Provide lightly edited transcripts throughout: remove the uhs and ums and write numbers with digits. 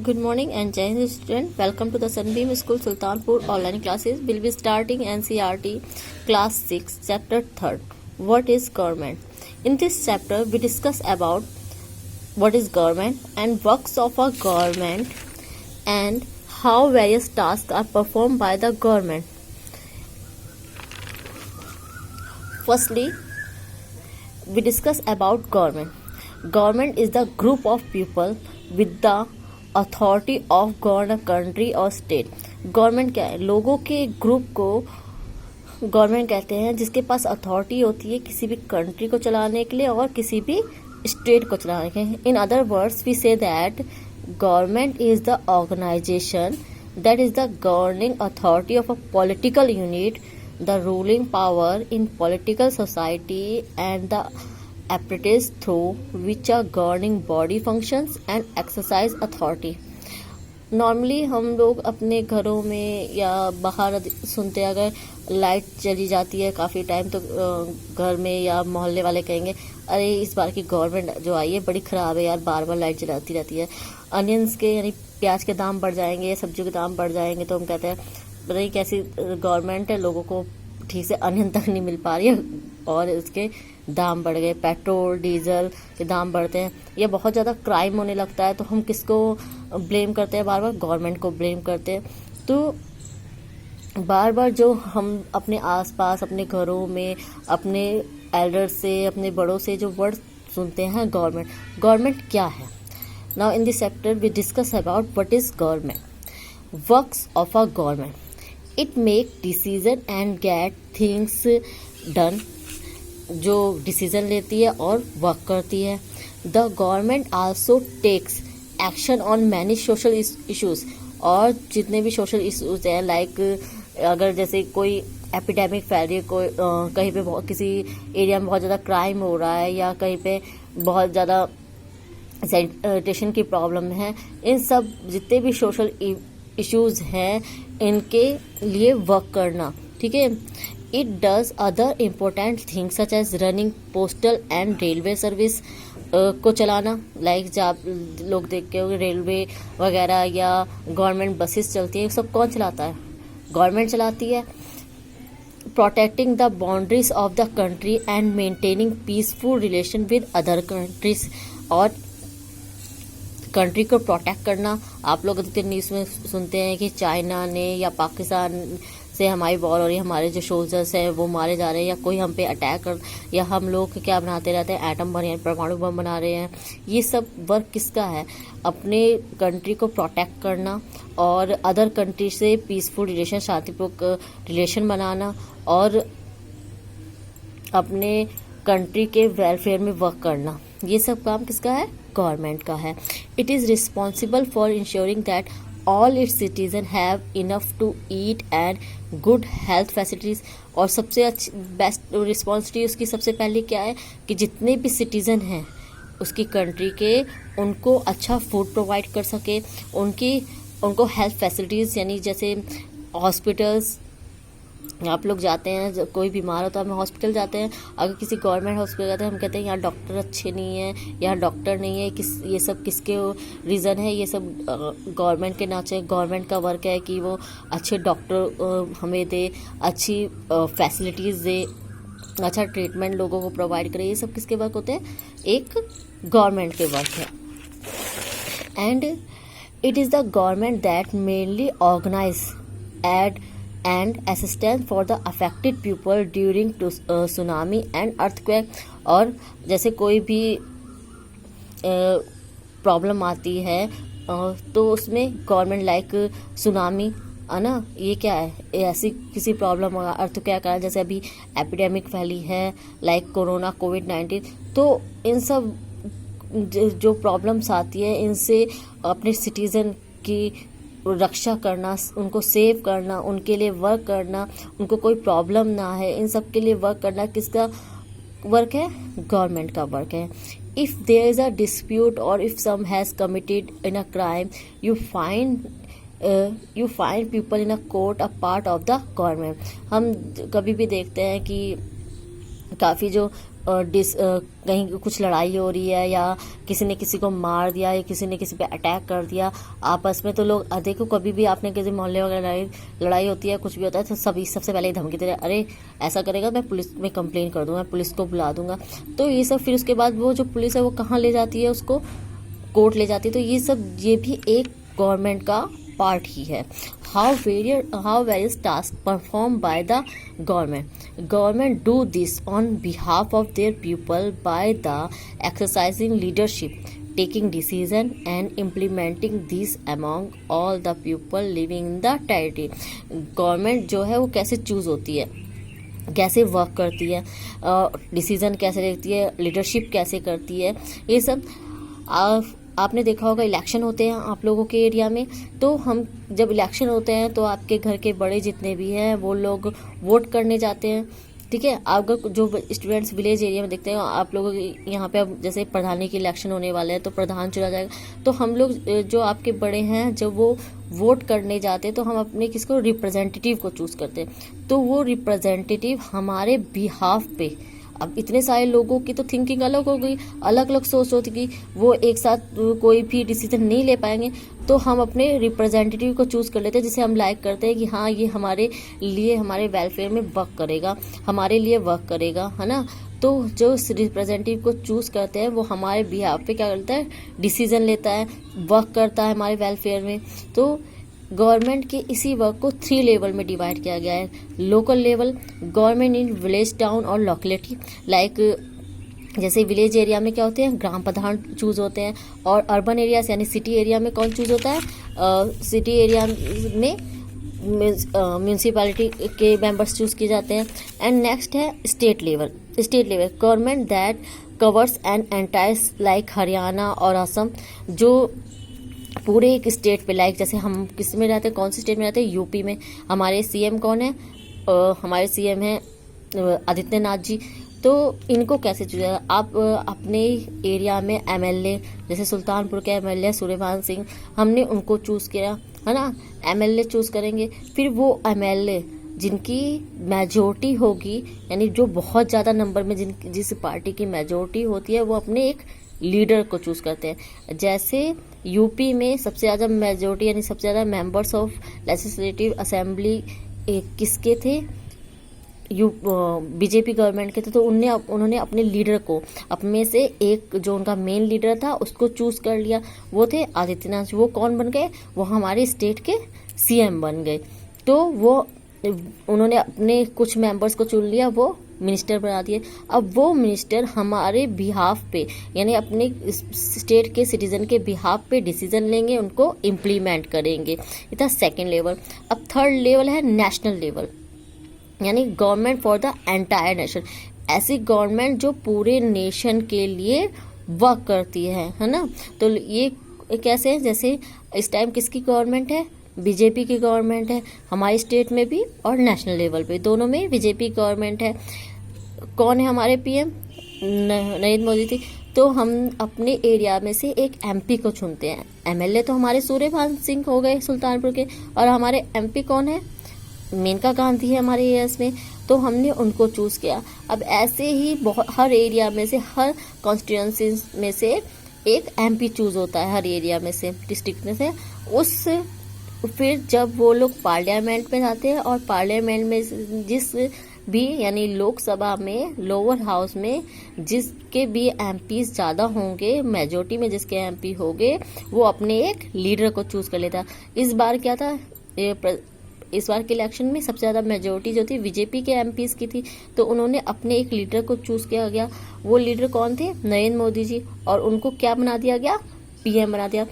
Good morning and Jai Hind student. Welcome to the Sunbeam School Sultanpur online classes. We'll be starting NCERT class 6 chapter 3rd. What is government? In this chapter we discuss about what is government and works of a government and how various tasks are performed by the government. Firstly, we discuss about government. Government is the group of people with the authority of govern a country और state. Government क्या है? लोगों के group को government कहते हैं जिसके पास authority होती है किसी भी कंट्री को चलाने के लिए और किसी भी स्टेट को चलाने के लिए. In other words we say that government is the organization that is the governing authority of a political unit, the ruling power in political society and the apparatus through which a governing body functions and exercise authority. Normally हम लोग अपने घरों में या बाहर सुनते हैं अगर लाइट चली जाती है काफ़ी टाइम तो घर में या मोहल्ले वाले कहेंगे अरे इस बार की गवर्नमेंट जो आई है बड़ी ख़राब है यार, बार बार लाइट जलाती रहती है. अनियंस के यानी प्याज के दाम बढ़ जाएंगे, सब्जियों के दाम बढ़ जाएंगे तो हम कहते हैं पता नहीं कैसी गवर्नमेंट है, लोगों को ठीक से अनियन तक नहीं मिल पा रही है और इसके दाम बढ़ गए. पेट्रोल डीजल के दाम बढ़ते हैं या बहुत ज़्यादा क्राइम होने लगता है तो हम किसको ब्लेम करते हैं? बार बार गवर्नमेंट को ब्लेम करते हैं. तो बार बार जो हम अपने आसपास अपने घरों में अपने एल्डर्स से अपने बड़ों से जो वर्ड सुनते हैं गवर्नमेंट, गवर्नमेंट क्या है? Now in this chapter we discuss about what is government. Works of a government, it make decision and get things done. जो डिसीजन लेती है और वर्क करती है. The government also takes action on many social issues. और जितने भी social issues हैं लाइक अगर जैसे कोई एपिडेमिक फैल रही है, कोई कहीं पे किसी एरिया में बहुत ज़्यादा क्राइम हो रहा है या कहीं पे बहुत ज़्यादा सैनिटेशन की प्रॉब्लम है, इन सब जितने भी सोशल इश्यूज हैं इनके लिए वर्क करना. ठीक है. It does other important things such as running postal and railway service को चलाना. लाइक जब लोग देखते हो रेलवे वगैरह या गवर्नमेंट बसेस चलती है, सब कौन चलाता है? गवर्नमेंट चलाती है. Protecting the boundaries of the country and maintaining peaceful relation with other countries. और कंट्री को प्रोटेक्ट करना. आप लोग अधिकतर न्यूज़ में सुनते हैं कि चाइना ने या पाकिस्तान से हमारी वॉर हो रही है, हमारे जो सोल्जर्स हैं वो मारे जा रहे हैं या कोई हम पे अटैक कर, या हम लोग क्या बनाते रहते हैं एटम बम या परमाणु बम बना रहे हैं. ये सब वर्क किसका है? अपने कंट्री को प्रोटेक्ट करना और अदर कंट्री से पीसफुल रिलेशन, शांतिपूर्वक रिलेशन बनाना और अपने कंट्री के वेलफेयर में वर्क करना. ये सब काम किसका है? गवर्नमेंट का है. It is responsible for ensuring that all its citizens have enough to eat and good health facilities. और सबसे अच्छी बेस्ट रिस्पॉन्सिबिलिटी उसकी सबसे पहले क्या है कि जितने भी सिटीज़न हैं उसकी कंट्री के उनको अच्छा फूड प्रोवाइड कर सके, उनको हेल्थ फैसिलिटीज़ यानी जैसे हॉस्पिटल्स. आप लोग जाते हैं कोई बीमार हो तो हम हॉस्पिटल जाते हैं, अगर किसी गवर्नमेंट हॉस्पिटल जाते हैं हम कहते हैं यहाँ डॉक्टर अच्छे नहीं हैं, यहाँ डॉक्टर नहीं है. ये सब किसके रीज़न है? ये सब गवर्नमेंट के ना चाहिए. गवर्नमेंट का वर्क है कि वो अच्छे डॉक्टर हमें दे, अच्छी फैसिलिटीज़ दे, अच्छा ट्रीटमेंट लोगों को प्रोवाइड करे. ये सब किसके वर्क होते हैं? एक गवर्नमेंट के वर्क है. And it is the government that mainly organise and assistance for the affected people during tsunami and earthquake. और जैसे कोई भी प्रॉब्लम आती है तो उसमें गवर्नमेंट लाइक सुनामी है ना, ये क्या है? ऐसी किसी प्रॉब्लम अर्थक्वेक का जैसे अभी एपिडेमिक फैली है लाइक कोरोना कोविड-19, तो इन सब जो प्रॉब्लम्स आती है इनसे अपने सिटीज़न की रक्षा करना, उनको सेव करना, उनके लिए वर्क करना, उनको कोई प्रॉब्लम ना है, इन सब के लिए वर्क करना किसका वर्क है? गवर्नमेंट का वर्क है. If there is a dispute or if some has committed in a crime you find people in a court a part of the government. हम कभी भी देखते हैं कि काफ़ी जो कहीं कुछ लड़ाई हो रही है या किसी ने किसी को मार दिया या किसी ने किसी पे अटैक कर दिया आपस में, तो लोग देखो कभी भी आपने किसी मोहल्ले वगैरह लड़ाई होती है, कुछ भी होता है, तो सभी सबसे पहले धमकी दे रहे हैं, अरे ऐसा करेगा मैं पुलिस में कंप्लेन कर दूंगा, पुलिस को बुला दूंगा। तो ये सब फिर उसके बाद वो जो पुलिस है वो कहाँ ले जाती है, उसको कोर्ट ले जाती है। तो ये भी एक गवर्नमेंट का पार्ट ही है। how various tasks performed by the government do this on behalf of their people by the exercising leadership, taking decision and implementing these among all the people living in the territory। Government जो है वो कैसे choose होती है, कैसे work करती है, decision कैसे लेती है, लीडरशिप कैसे करती है, ये सब आपने देखा होगा। इलेक्शन होते हैं आप लोगों के एरिया में, तो हम जब इलेक्शन होते हैं तो आपके घर के बड़े जितने भी हैं वो लोग वोट करने जाते हैं, ठीक है। आप जो स्टूडेंट्स विलेज एरिया में देखते हैं, आप लोगों के यहाँ पे अब जैसे प्रधानी के इलेक्शन होने वाले हैं तो प्रधान चुना जाएगा, तो हम लोग जो आपके बड़े हैं जब वो वोट करने जाते हैं तो हम अपने किसको रिप्रेजेंटेटिव को चूज करते हैं। तो वो रिप्रेजेंटेटिव हमारे बिहाफ पे, अब इतने सारे लोगों की तो थिंकिंग अलग हो गई, अलग अलग सोच होती कि वो एक साथ कोई भी डिसीजन नहीं ले पाएंगे, तो हम अपने रिप्रेजेंटेटिव को चूज कर लेते हैं जिसे हम लाइक करते हैं कि हाँ ये हमारे लिए हमारे वेलफेयर में वर्क करेगा, हमारे लिए वर्क करेगा, है ना। तो जो रिप्रेजेंटेटिव को चूज करते हैं वो हमारे बिहाफ पे क्या करता है, डिसीजन लेता है, वर्क करता है हमारे वेलफेयर में। तो गवर्नमेंट के इसी वर्क को 3 लेवल में डिवाइड किया गया है। Local level, government in village town और लोकेलिटी, लाइक जैसे विलेज एरिया में क्या होते हैं, ग्राम प्रधान चूज होते हैं, और अर्बन एरिया यानी सिटी एरिया में कौन चूज होता है, सिटी एरिया में म्यूनसिपैलिटी के मेंबर्स चूज किए जाते हैं। एंड नेक्स्ट है state level government that covers an entire like Haryana और असम, जो पूरे एक स्टेट पे, लाइक जैसे हम किस में रहते हैं, कौन सी स्टेट में रहते हैं, यूपी में। हमारे सीएम कौन है, हमारे सीएम है आदित्यनाथ जी। तो इनको कैसे चूज, आप अपने एरिया में एमएलए, जैसे सुल्तानपुर के एमएलए सूर्यभान सिंह, हमने उनको चूज किया, है ना। एमएलए चूज करेंगे, फिर वो एमएलए जिनकी मेजोरिटी होगी, यानी जो बहुत ज़्यादा नंबर में जिस पार्टी की मेजोरिटी होती है, वो अपने एक लीडर को चूज करते हैं। जैसे यूपी में सबसे ज़्यादा मेजोरिटी यानी सबसे ज़्यादा मेंबर्स ऑफ लेजिस्लेटिव असेंबली किसके थे, बीजेपी गवर्नमेंट के थे, तो उन्होंने अपने लीडर को, अपने से एक जो उनका मेन लीडर था उसको चूज कर लिया, वो थे आदित्यनाथ। वो कौन बन गए, वो हमारे स्टेट के सीएम बन गए। तो वो उन्होंने अपने कुछ मेंबर्स को चुन लिया, वो मिनिस्टर बना दिए। अब वो मिनिस्टर हमारे बिहाफ पे यानी अपने स्टेट के सिटीजन के बिहाफ पे डिसीजन लेंगे, उनको इम्प्लीमेंट करेंगे। ये था सेकेंड लेवल। अब थर्ड लेवल है नेशनल लेवल, यानी government for the entire nation, ऐसी गवर्नमेंट जो पूरे नेशन के लिए वर्क करती है ना। तो ये कैसे है, जैसे इस टाइम किसकी गवर्नमेंट है, बीजेपी की गवर्नमेंट है, हमारे स्टेट में भी और नेशनल लेवल पे दोनों में बीजेपी गवर्नमेंट है। कौन है हमारे पीएम, नरेंद्र मोदी थी। तो हम अपने एरिया में से एक एमपी को चुनते हैं। एमएलए तो हमारे सूर्यभान सिंह हो गए सुल्तानपुर के, और हमारे एमपी कौन है, मेनका गांधी है हमारे एरियाज में, तो हमने उनको चूज किया। अब ऐसे ही हर एरिया में से, हर कॉन्स्टिट्यूंसी में से एक एमपी चूज होता है, हर एरिया में से, डिस्ट्रिक्ट में से। उस फिर जब वो लोग पार्लियामेंट में जाते हैं, और पार्लियामेंट में जिस भी यानी लोकसभा में लोअर हाउस में जिसके भी एमपीज ज़्यादा होंगे, मेजोरिटी में जिसके एमपी होंगे, वो अपने एक लीडर को चूज कर लेता। इस बार क्या था, इस बार के इलेक्शन में सबसे ज़्यादा मेजोरिटी जो थी बीजेपी के एमपीज की थी, तो उन्होंने अपने एक लीडर को चूज किया गया। वो लीडर कौन थे, नरेंद्र मोदी जी, और उनको क्या बना दिया गया, पीएम बना दिया।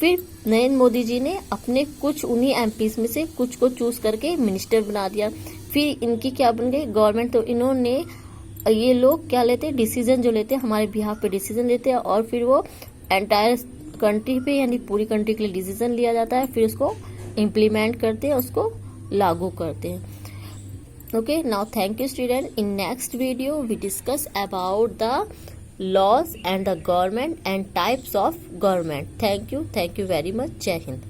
फिर नरेंद्र मोदी जी ने अपने कुछ उन्हीं एमपीज में से कुछ को चूज करके मिनिस्टर बना दिया। फिर इनकी क्या बन गई गवर्नमेंट। तो इन्होंने, ये लोग क्या लेते हैं, डिसीजन जो लेते हैं हमारे बिहाफ पे डिसीजन लेते हैं, और फिर वो एंटायर कंट्री पे यानी पूरी कंट्री के लिए डिसीजन लिया जाता है, फिर उसको इम्प्लीमेंट करते हैं, उसको लागू करते हैं। Okay, now thank you student. In next video we discuss about the laws and the government and types of government. Thank you very much. Jai Hind.